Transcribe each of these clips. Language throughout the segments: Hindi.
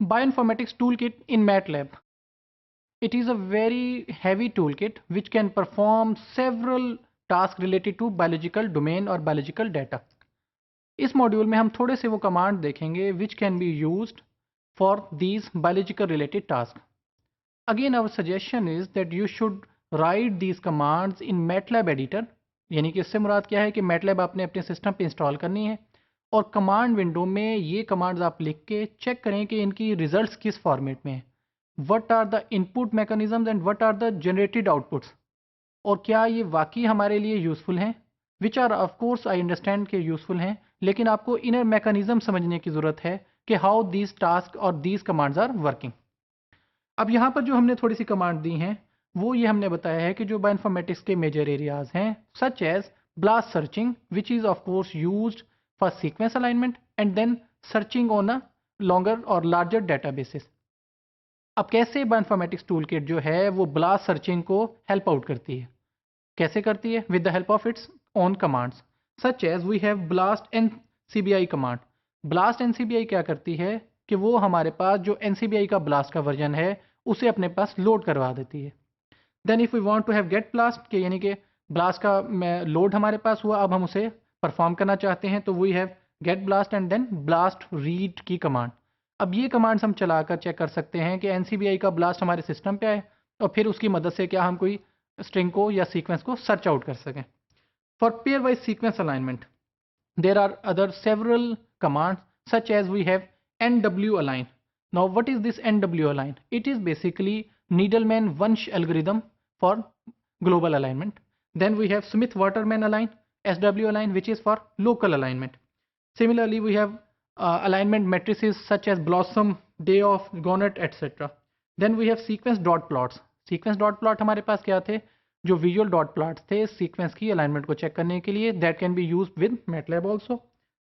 Bioinformatics toolkit in MATLAB. It is a very heavy toolkit which can perform several tasks related to biological domain or biological data. इस मॉड्यूल में हम थोड़े से वो कमांड देखेंगे which can be used for these biological related tasks. Again, our suggestion is that you should write these commands in MATLAB editor. यानी कि इससे मुराद क्या है कि MATLAB आपने अपने सिस्टम पे इंस्टॉल करनी है और कमांड विंडो में ये कमांड्स आप लिख के चेक करें कि इनकी रिजल्ट्स किस फॉर्मेट में है. What are the input mechanisms and what are the generated outputs, और क्या ये वाकई हमारे लिए यूज़फुल हैं. Which are of course I understand के यूज़फुल हैं, लेकिन आपको इनर मैकेनिज्म समझने की ज़रूरत है कि हाउ दीज टास्क और दीज कमांड्स आर वर्किंग. अब यहाँ पर जो हमने थोड़ी सी कमांड दी हैं वो ये हमने बताया है कि जो बायोइन्फॉर्मेटिक्स के मेजर एरियाज हैं such as blast searching which is of course used for sequence alignment and then searching on a longer और लार्जर डेटाबेसेस. अब कैसे बायोइन्फॉर्मेटिक्स टूलकिट जो है वो ब्लास्ट सर्चिंग को हेल्प आउट करती है, कैसे करती है? With the help of its own commands such as we have blast NCBI command. Blast NCBI क्या करती है कि वो हमारे पास जो NCBI का ब्लास्ट का वर्जन है उसे अपने पास लोड करवा देती है. Then if we want to have get blast के यानी कि ब्लास्ट का लोड हमारे पास हुआ, अब हम उसे परफॉर्म करना चाहते हैं तो we have get blast and then blast read की कमांड. अब ये कमांड्स हम चलाकर चेक कर सकते हैं कि NCBI का ब्लास्ट हमारे सिस्टम पे आए और फिर उसकी मदद से क्या हम कोई स्ट्रिंग को या सीक्वेंस को सर्च आउट कर सकें. For pair wise sequence alignment there are other several commands such as we have NW align. Now what is this NW align? It is basically Needleman-Wunsch algorithm for global alignment. Then we have Smith-Waterman align, SW align, which is for local alignment. Similarly we have alignment matrices such as Blossom, Day-off, Gonnet, etc. Then we have sequence dot plots. Sequence dot plot हमारे पास क्या थे? जो विजुअल डॉट प्लॉट्स थे सीक्वेंस की अलाइनमेंट को चेक करने के लिए. That can be used with MATLAB also.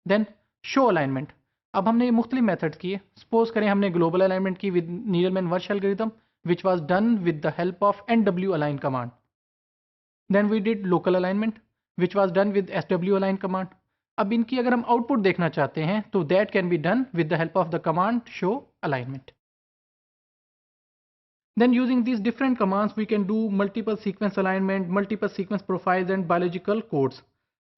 Then show alignment. अब हमने ये मुख्तलिफ मेथड्स किए. सपोज करें हमने ग्लोबल अलाइनमेंट की with Needleman Wunsch algorithm which was done with the help of NW align command. Then we did local alignment which was done with SW align command. अब इनकी अगर हम आउटपुट देखना चाहते हैं तो that can be done with the help of the command show alignment. Then using these different commands we can do multiple sequence alignment, multiple sequence profiles and biological codes.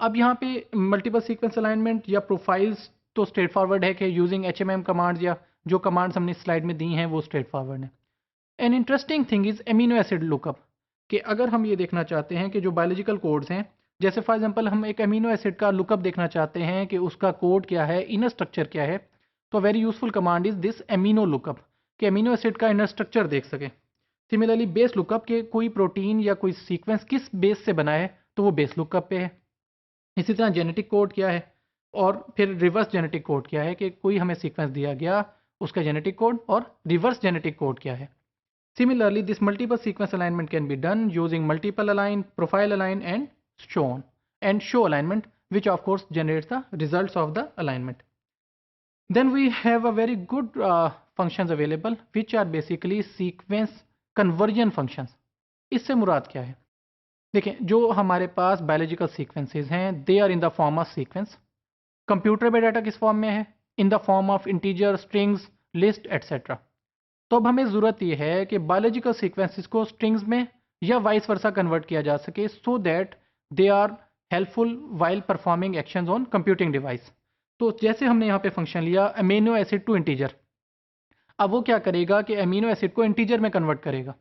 अब यहाँ पे multiple sequence alignment या profiles तो straight forward है कि using HMM commands या जो commands हमने slide में दी हैं वो straight forward है. An interesting thing is amino acid lookup कि अगर हम ये देखना चाहते हैं कि जो biological codes हैं जैसे for example हम एक amino acid का lookup देखना चाहते हैं कि उसका code क्या है, inner structure क्या है, तो very useful command is this amino lookup कि अमीनो एसिड का इनर स्ट्रक्चर देख सकें. सिमिलरली बेस लुकअप के कोई प्रोटीन या कोई सीक्वेंस किस बेस से बना है तो वो बेस लुकअप पे है. इसी तरह जेनेटिक कोड क्या है और फिर रिवर्स जेनेटिक कोड क्या है कि कोई हमें सीक्वेंस दिया गया उसका जेनेटिक कोड और रिवर्स जेनेटिक कोड क्या है. Similarly this multiple sequence alignment can be done using multiple align, profile align and show alignment which of course generates the results of the alignment. Then we have a very good functions available which are basically sequence conversion functions. इससे मुराद क्या है? देखें जो हमारे पास बायोलॉजिकल सीक्वेंसेस हैं they are in the form of sequence. Computer में डाटा किस फॉर्म में है? In the form of integer, strings, list et cetera. तो अब हमें ज़रूरत ये है कि बायोलॉजिकल सीक्वेंसेस को स्ट्रिंग्स में या वाइस वर्सा कन्वर्ट किया जा सके so that they are helpful while performing actions on computing device. तो जैसे हमने यहाँ पे फंक्शन लिया अमीनो एसिड टू इंटीजर. अब वो क्या करेगा कि अमीनो एसिड को इंटीजर में कन्वर्ट करेगा.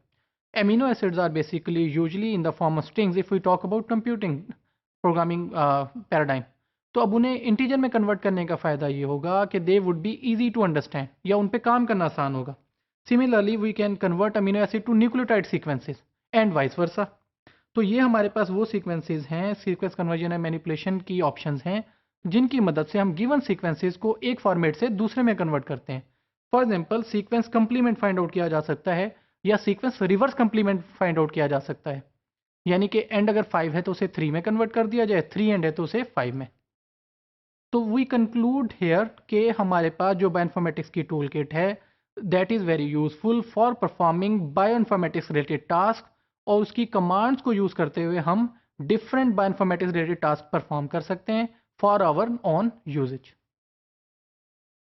Amino acids are basically usually in the form of strings if we talk about computing programming paradigm. तो अब उन्हें इंटीजर में कन्वर्ट करने का फ़ायदा ये होगा कि they would be easy to understand या उन पर काम करना आसान होगा. Similarly we can convert amino acid to nucleotide sequences and vice versa. तो ये हमारे पास वो सीक्वेंसेस हैं, सीक्वेंस कन्वर्जन एंड मैनिपुलेशन की ऑप्शंस हैं जिनकी मदद से हम गिवन सीक्वेंसेस को एक फॉर्मेट से दूसरे में कन्वर्ट करते हैं. For example sequence complement find out किया जा सकता है या sequence reverse complement find out किया जा सकता है. यानी कि एंड अगर 5 है तो उसे 3 में कन्वर्ट कर दिया जाए, 3 एंड है तो उसे 5 में. तो वी कंक्लूड हेयर कि हमारे पास जो बायोइन्फॉर्मेटिक्स की टूल किट है that is very useful for performing bioinformatics related task और उसकी कमांड्स को यूज़ करते हुए हम different bioinformatics related task perform कर सकते हैं for our own usage.